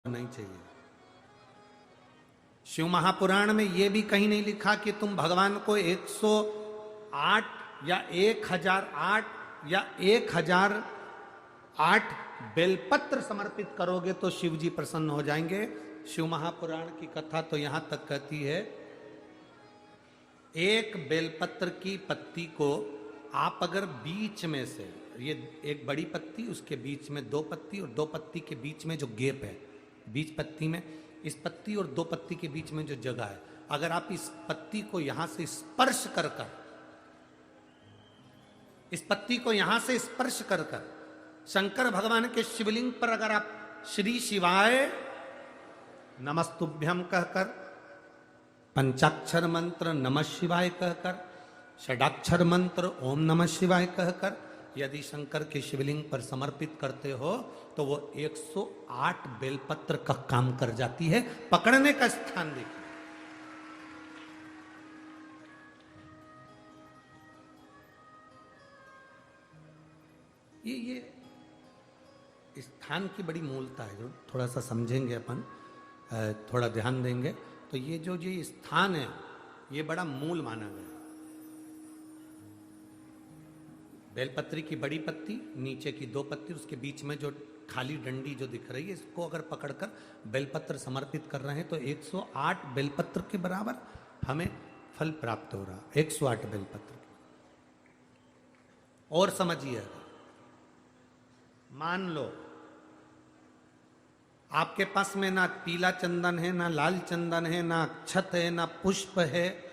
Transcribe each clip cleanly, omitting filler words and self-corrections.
नहीं चाहिए। शिव महापुराण में यह भी कहीं नहीं लिखा कि तुम भगवान को 108 या 1008 या 1008 बेलपत्र समर्पित करोगे तो शिव जी प्रसन्न हो जाएंगे। शिव महापुराण की कथा तो यहां तक कहती है, एक बेलपत्र की पत्ती को आप अगर बीच में से, ये एक बड़ी पत्ती, उसके बीच में दो पत्ती और दो पत्ती के बीच में जो गैप है, बीच पत्ती में, इस पत्ती और दो पत्ती के बीच में जो जगह है, अगर आप इस पत्ती को यहां से स्पर्श कर कर, इस पत्ती को यहां से स्पर्श कर कर शंकर भगवान के शिवलिंग पर अगर आप श्री शिवाय नमस्तुभ्यम कहकर, पंचाक्षर मंत्र नमः शिवाय कहकर, षडाक्षर मंत्र ओम नमः शिवाय कहकर यदि शंकर के शिवलिंग पर समर्पित करते हो तो वो 108 बेलपत्र का काम कर जाती है। पकड़ने का स्थान देखिए, ये स्थान की बड़ी मूलता है, जो थोड़ा सा समझेंगे अपन, थोड़ा ध्यान देंगे तो ये जो स्थान है ये बड़ा मूल माना गया। बेलपत्री की बड़ी पत्ती, नीचे की दो पत्ती, उसके बीच में जो खाली डंडी जो दिख रही है, इसको अगर पकड़कर बेलपत्र समर्पित कर रहे हैं तो 108 बेलपत्र के बराबर हमें फल प्राप्त हो रहा, 108 बेलपत्र। और समझिए, मान लो आपके पास में ना पीला चंदन है, ना लाल चंदन है, ना अक्षत है, ना पुष्प है,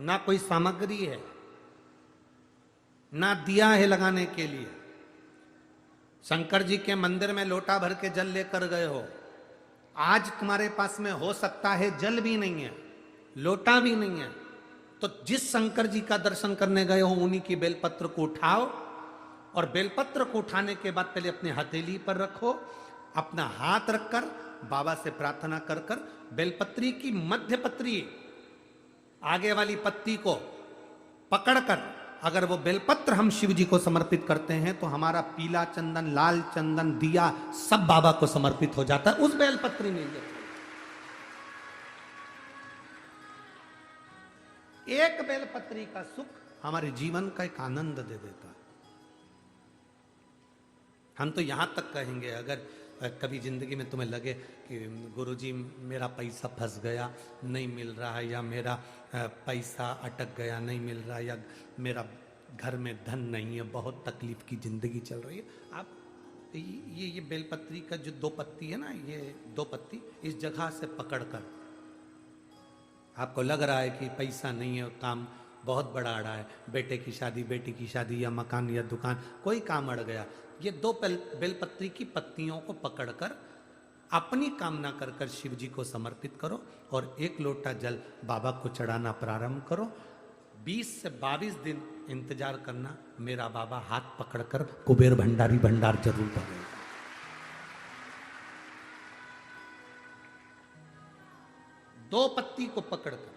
ना कोई सामग्री है, ना दिया है लगाने के लिए। शंकर जी के मंदिर में लोटा भर के जल लेकर गए हो, आज तुम्हारे पास में हो सकता है जल भी नहीं है, लोटा भी नहीं है, तो जिस शंकर जी का दर्शन करने गए हो उन्हीं की बेलपत्र को उठाओ और बेलपत्र को उठाने के बाद पहले अपने हथेली पर रखो, अपना हाथ रखकर बाबा से प्रार्थना कर कर बेलपत्री की मध्य पत्री, आगे वाली पत्ती को पकड़कर अगर वो बेलपत्र हम शिव जी को समर्पित करते हैं तो हमारा पीला चंदन, लाल चंदन, दिया सब बाबा को समर्पित हो जाता है उस बेलपत्री में। एक बेलपत्री का सुख हमारे जीवन का एक आनंद दे देता है। हम तो यहां तक कहेंगे, अगर कभी जिंदगी में तुम्हें लगे कि गुरुजी मेरा पैसा फंस गया, नहीं मिल रहा है, या मेरा पैसा अटक गया, नहीं मिल रहा, या मेरा घर में धन नहीं है, बहुत तकलीफ की जिंदगी चल रही है, आप ये बेलपत्री का जो दो पत्ती है ना, ये दो पत्ती इस जगह से पकड़कर, आपको लग रहा है कि पैसा नहीं है, काम बहुत बड़ा अड़ा है, बेटे की शादी, बेटी की शादी, या मकान या दुकान, कोई काम अड़ गया, ये दो बेलपत्री की पत्तियों को पकड़कर अपनी कामना कर कर शिव जी को समर्पित करो और एक लोटा जल बाबा को चढ़ाना प्रारंभ करो। 20 से 22 दिन इंतजार करना, मेरा बाबा हाथ पकड़कर कुबेर भंडारी भंडार जरूर भरेगा। दो पत्ती को पकड़कर,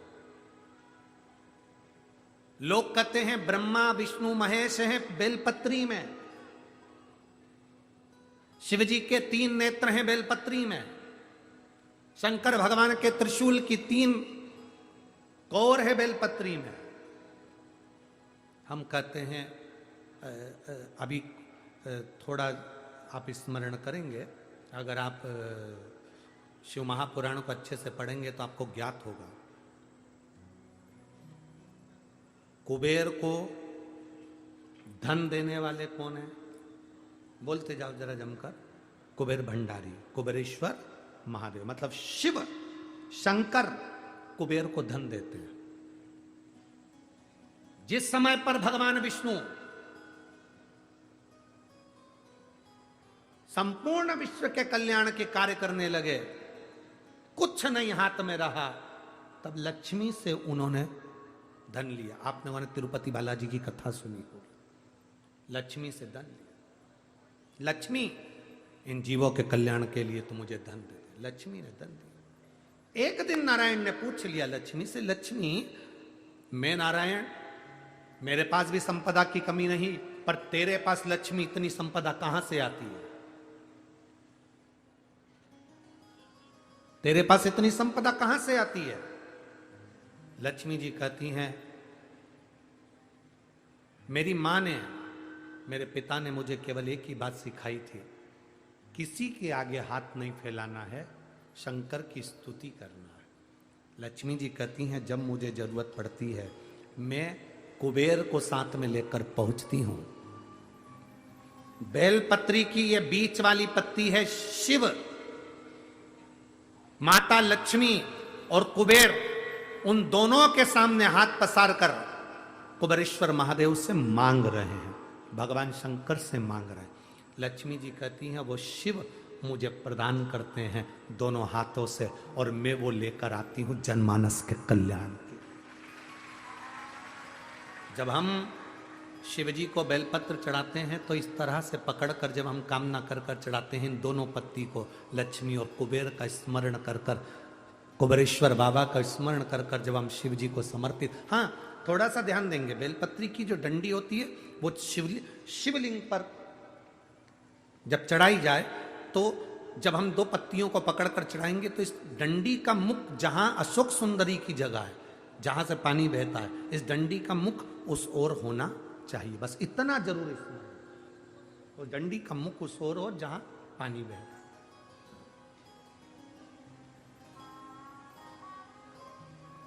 लोग कहते हैं ब्रह्मा विष्णु महेश हैं बेलपत्री में, शिव जी के 3 नेत्र हैं बेलपत्री में, शंकर भगवान के त्रिशूल की 3 कोर है बेलपत्री में। हम कहते हैं अभी थोड़ा आप स्मरण करेंगे, अगर आप शिव महापुराण को अच्छे से पढ़ेंगे तो आपको ज्ञात होगा, कुबेर को धन देने वाले कौन है? बोलते जाओ जरा जमकर, कुबेर भंडारी, कुबेरेश्वर महादेव, मतलब शिव शंकर कुबेर को धन देते हैं। जिस समय पर भगवान विष्णु संपूर्ण विश्व के कल्याण के कार्य करने लगे, कुछ नहीं हाथ में रहा, तब लक्ष्मी से उन्होंने धन लिया। आपने वहां तिरुपति बालाजी की कथा सुनी होगी, लक्ष्मी से धन लिया। लक्ष्मी, इन जीवों के कल्याण के लिए तो मुझे धन दे दे। लक्ष्मी ने धन दिया। एक दिन नारायण ने पूछ लिया लक्ष्मी से, लक्ष्मी मैं नारायण, मेरे पास भी संपदा की कमी नहीं, पर तेरे पास लक्ष्मी इतनी संपदा कहां से आती है? तेरे पास इतनी संपदा कहां से आती है? लक्ष्मी जी कहती हैं, मेरी मां ने, मेरे पिता ने मुझे केवल एक ही बात सिखाई थी, किसी के आगे हाथ नहीं फैलाना है, शंकर की स्तुति करना है। लक्ष्मी जी कहती हैं, जब मुझे जरूरत पड़ती है मैं कुबेर को साथ में लेकर पहुंचती हूं। बेलपत्री की ये बीच वाली पत्ती है शिव, माता लक्ष्मी और कुबेर, उन दोनों के सामने हाथ पसार कर कुबेरेश्वर महादेव से मांग रहे हैं, भगवान शंकर से मांग रहे हैं। लक्ष्मी जी कहती हैं, वो शिव मुझे प्रदान करते हैं दोनों हाथों से, और मैं वो लेकर आती हूं जनमानस के कल्याण की। जब हम शिव जी को बेलपत्र चढ़ाते हैं तो इस तरह से पकड़कर, जब हम कामना कर कर चढ़ाते हैं, इन दोनों पत्ती को लक्ष्मी और कुबेर का स्मरण कर कर, कुबेरेश्वर बाबा का स्मरण कर कर जब हम शिव जी को समर्पित, हाँ थोड़ा सा ध्यान देंगे, बेलपत्री की जो डंडी होती है वो शिवलिंग पर जब चढ़ाई जाए तो जब हम दो पत्तियों को पकड़कर चढ़ाएंगे तो इस डंडी का मुख, जहां अशोक सुंदरी की जगह है, जहां से पानी बहता है, इस डंडी का मुख उस ओर होना चाहिए, बस इतना जरूर इसमें, तो डंडी का मुख उस ओर हो जहां पानी बहता है।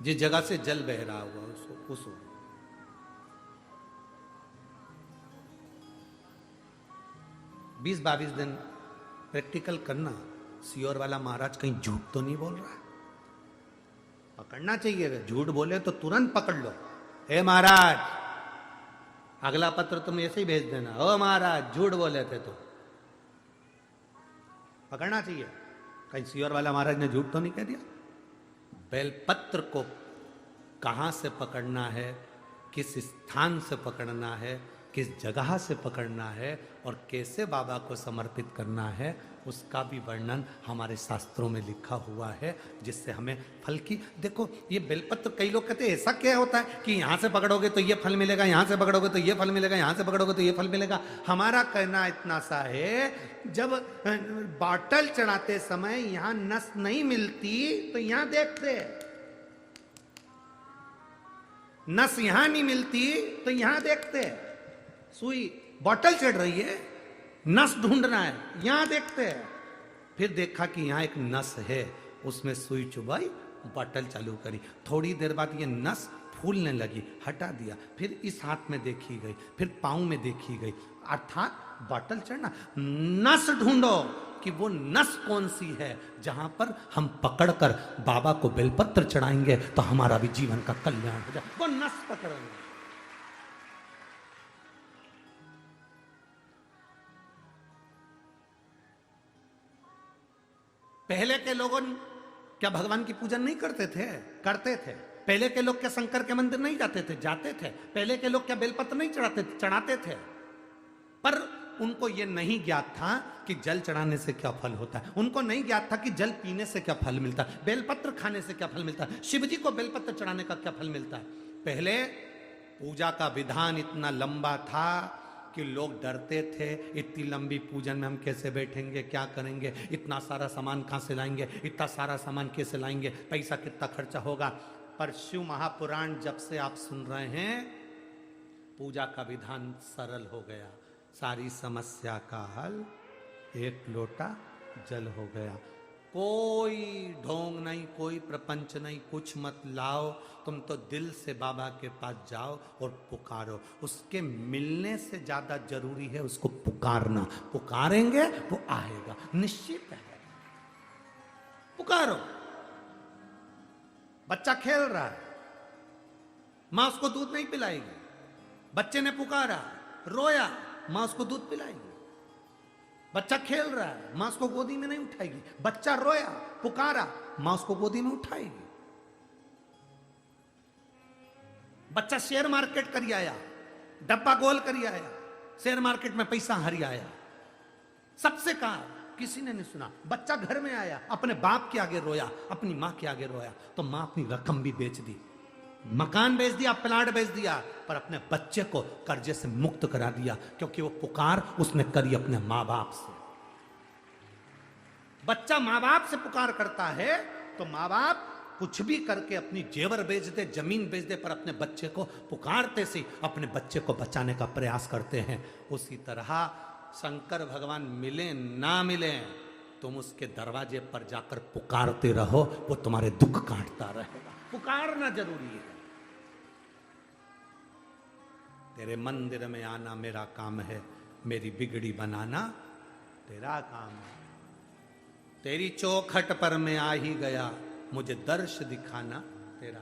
जिस जगह से जल बह रहा हुआ उस ओर। बीस 22 दिन प्रैक्टिकल करना, सियोर वाला महाराज कहीं झूठ तो नहीं बोल रहा है, पकड़ना चाहिए, अगर झूठ बोले तो तुरंत पकड़ लो। हे महाराज, अगला पत्र तुम ऐसे ही भेज देना, ओ महाराज झूठ बोले थे, तो पकड़ना चाहिए, कहीं सियोर वाला महाराज ने झूठ तो नहीं कह दिया। बेलपत्र को कहां से पकड़ना है, किस स्थान से पकड़ना है, किस जगह से पकड़ना है और कैसे बाबा को समर्पित करना है, उसका भी वर्णन हमारे शास्त्रों में लिखा हुआ है, जिससे हमें फल की, देखो ये बेलपत्र, कई लोग कहते हैं ऐसा क्या होता है कि यहां से पकड़ोगे तो ये फल मिलेगा, यहां से पकड़ोगे तो ये फल मिलेगा, यहां से पकड़ोगे तो ये फल मिलेगा। हमारा कहना इतना सा है, जब बॉटल चढ़ाते समय यहां नस नहीं मिलती तो यहां देखते, नस यहां नहीं मिलती तो यहां देखते, सुई बॉटल चढ़ रही है, नस ढूंढना है, यहां देखते हैं, फिर देखा कि यहां एक नस है, उसमें सुई चुभाई, बॉटल चालू करी, थोड़ी देर बाद ये नस फूलने लगी, हटा दिया, फिर इस हाथ में देखी गई, फिर पांव में देखी गई, अर्थात बॉटल चढ़ना। नस ढूंढो कि वो नस कौन सी है जहां पर हम पकड़कर बाबा को बेलपत्र चढ़ाएंगे तो हमारा भी जीवन का कल्याण हो जाए, वो नस पकड़ेंगे। पहले के लोगों क्या भगवान की पूजन नहीं करते थे? करते थे। पहले के लोग क्या शंकर के मंदिर नहीं जाते थे? जाते थे। पहले के लोग क्या बेलपत्र नहीं चढ़ाते थे? पर उनको यह नहीं ज्ञात था कि जल चढ़ाने से क्या फल होता है, उनको नहीं ज्ञात था कि जल पीने से क्या फल मिलता है, बेलपत्र खाने से क्या फल मिलता है, शिव जी को बेलपत्र चढ़ाने का क्या फल मिलता है। पहले पूजा का विधान इतना लंबा था कि लोग डरते थे, इतनी लंबी पूजन में हम कैसे बैठेंगे, क्या करेंगे, इतना सारा सामान कहाँ से लाएंगे, इतना सारा सामान कैसे लाएंगे, पैसा कितना खर्चा होगा। पर शिव महापुराण जब से आप सुन रहे हैं, पूजा का विधान सरल हो गया, सारी समस्या का हल एक लोटा जल हो गया। कोई ढोंग नहीं, कोई प्रपंच नहीं, कुछ मत लाओ, तुम तो दिल से बाबा के पास जाओ और पुकारो। उसके मिलने से ज्यादा जरूरी है उसको पुकारना। पुकारेंगे वो आएगा, निश्चित है। पुकारो। बच्चा खेल रहा है, मां उसको दूध नहीं पिलाएगी, बच्चे ने पुकारा, रोया, मां उसको दूध पिलाएगी। बच्चा खेल रहा है, मां उसको गोदी में नहीं उठाएगी, बच्चा रोया, पुकारा, मां उसको गोदी में उठाएगी। बच्चा शेयर मार्केट करी आया, डब्बा गोल करी आया, शेयर मार्केट में पैसा हरी आया, सबसे कहा, किसी ने नहीं सुना। बच्चा घर में आया, अपने बाप के आगे रोया, अपनी मां के आगे रोया, तो मां अपनी रकम भी बेच दी, मकान बेच दिया, प्लाट बेच दिया, पर अपने बच्चे को कर्जे से मुक्त करा दिया, क्योंकि वो पुकार उसने करी अपने मां बाप से। बच्चा माँ बाप से पुकार करता है तो माँ बाप कुछ भी करके अपनी जेवर बेच दे, जमीन बेच दे, पर अपने बच्चे को पुकारते से अपने बच्चे को बचाने का प्रयास करते हैं। उसी तरह शंकर भगवान मिले ना मिले, तुम उसके दरवाजे पर जाकर पुकारते रहो, वो तुम्हारे दुख काटता रहेगा। पुकारना जरूरी है। तेरे मंदिर में आना मेरा काम है, मेरी बिगड़ी बनाना तेरा काम है। तेरी चौखट पर मैं आ ही गया, मुझे दर्श दिखाना तेरा